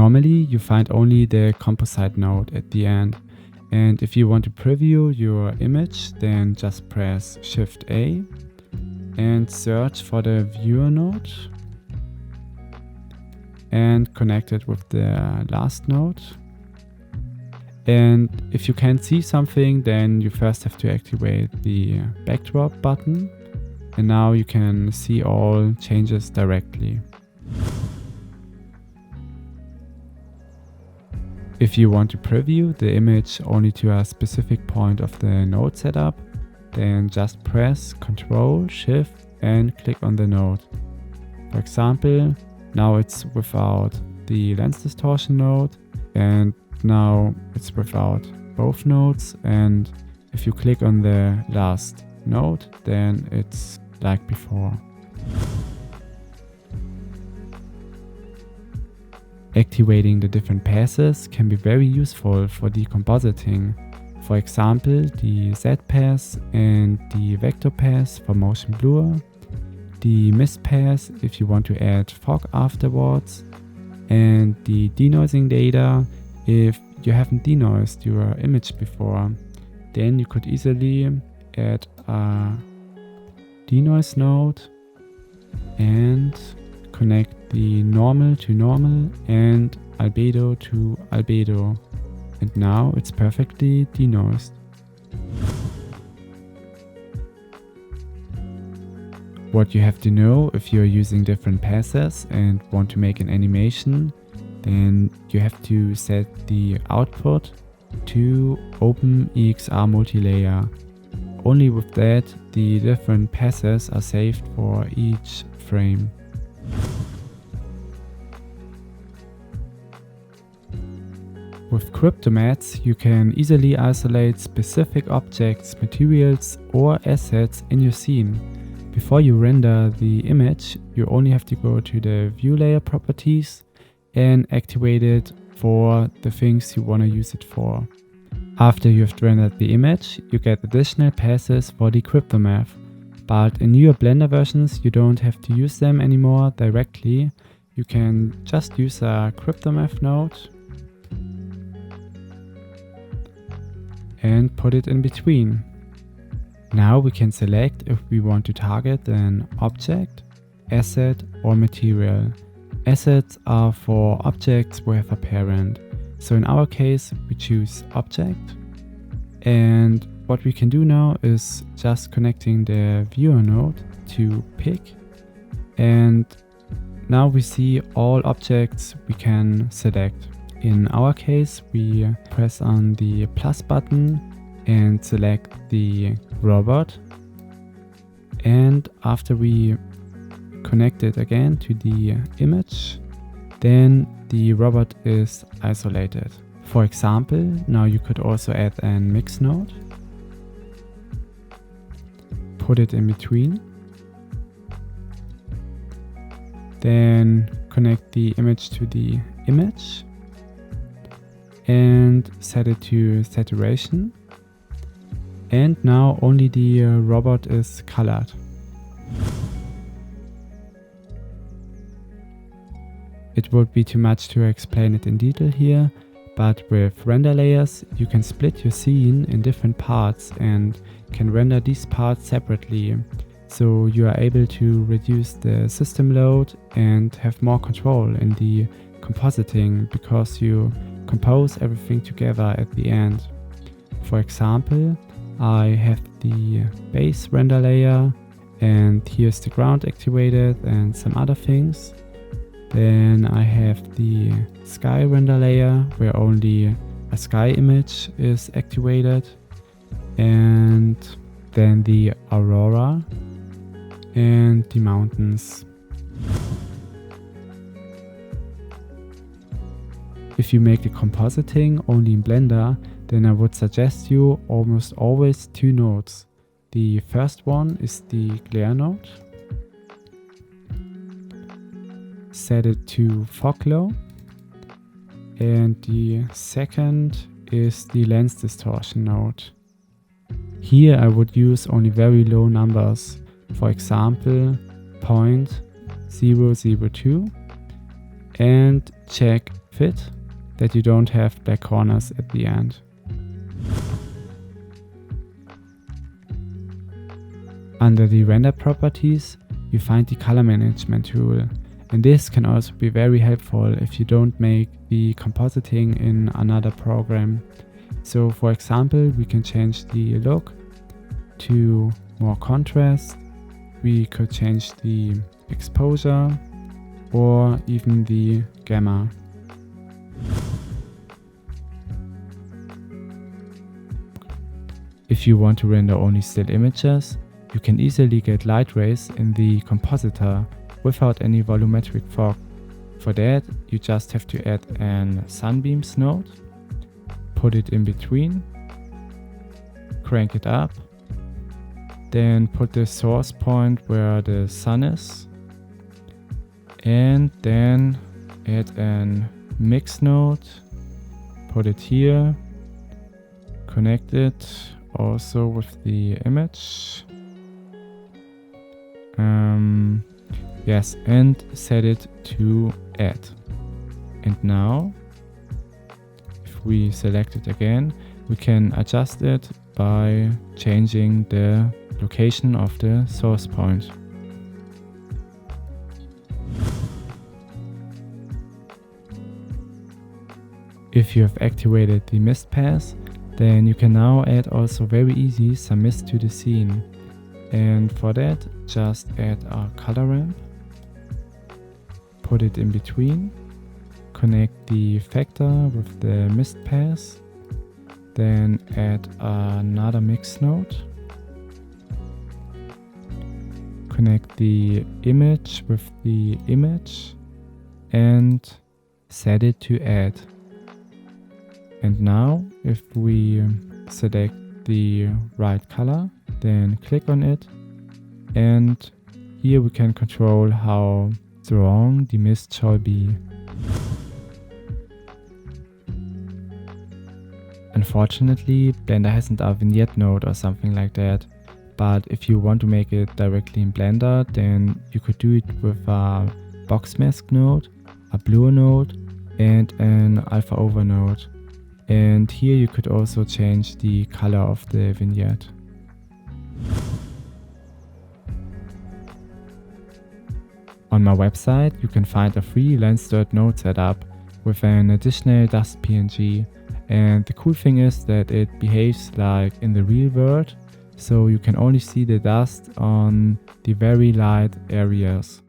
Normally you find only the composite node at the end, and if you want to preview your image, then just press Shift A and search for the viewer node and connect it with the last node. And if you can't see something, then you first have to activate the backdrop button, and now you can see all changes directly. If you want to preview the image only to a specific point of the node setup, then just press Ctrl, Shift and click on the node. For example, now it's without the lens distortion node, and now it's without both nodes, and if you click on the last node, then it's like before. Activating the different passes can be very useful for decompositing. For example, the Z pass and the vector pass for motion blur, the mist pass if you want to add fog afterwards, and the denoising data if you haven't denoised your image before. Then you could easily add a denoise node and connect the normal to normal and albedo to albedo, and now it's perfectly denoised. What you have to know if you're using different passes and want to make an animation, then you have to set the output to OpenEXR multilayer. Only with that the different passes are saved for each frame. With Cryptomatte, you can easily isolate specific objects, materials or assets in your scene. Before you render the image, you only have to go to the view layer properties and activate it for the things you want to use it for. After you've rendered the image, you get additional passes for the Cryptomatte, but in newer Blender versions you don't have to use them anymore directly. You can just use a Cryptomatte node and put it in between. Now we can select if we want to target an object, asset or material. Assets are for objects we have a parent. So in our case we choose object, and what we can do now is just connecting the viewer node to pick, and now we see all objects we can select. In our case we press on the plus button and select the robot, and after we connect it again to the image, then the robot is isolated. For example, now you could also add a mix node, put it in between, then connect the image to the image and set it to saturation, and now only the robot is colored. It would be too much to explain it in detail here, but with render layers you can split your scene in different parts and can render these parts separately, so you are able to reduce the system load and have more control in the compositing because you compose everything together at the end. For example, I have the base render layer, and here's the ground activated and some other things. Then I have the sky render layer where only a sky image is activated, and then the aurora and the mountains. If you make the compositing only in Blender, then I would suggest you almost always two nodes. The first one is the glare node. Set it to fog low, and the second is the lens distortion node. Here I would use only very low numbers, for example 0.002, and check fit, that you don't have black corners at the end. Under the render properties, you find the color management tool, and this can also be very helpful if you don't make the compositing in another program. So for example, we can change the look to more contrast, we could change the exposure or even the gamma. If you want to render only still images, you can easily get light rays in the compositor without any volumetric fog. For that, you just have to add an sunbeams node, put it in between, crank it up, then put the source point where the sun is, and then add an mix node, put it here, connect it also with the image. Yes, and set it to add. And now, if we select it again, we can adjust it by changing the location of the source point. If you have activated the mist pass, then you can now add also very easy some mist to the scene. And for that, just add a color ramp, put it in between, connect the factor with the mist pass, then add another mix node, connect the image with the image and set it to add. And now if we select the right color, then click on it, and here we can control how strong the mist shall be. Unfortunately, Blender hasn't a vignette node or something like that, but if you want to make it directly in Blender, then you could do it with a box mask node, a blur node and an alpha over node. And here you could also change the color of the vignette. On my website you can find a free lens-stirred node setup with an additional dust PNG, and the cool thing is that it behaves like in the real world, so you can only see the dust on the very light areas.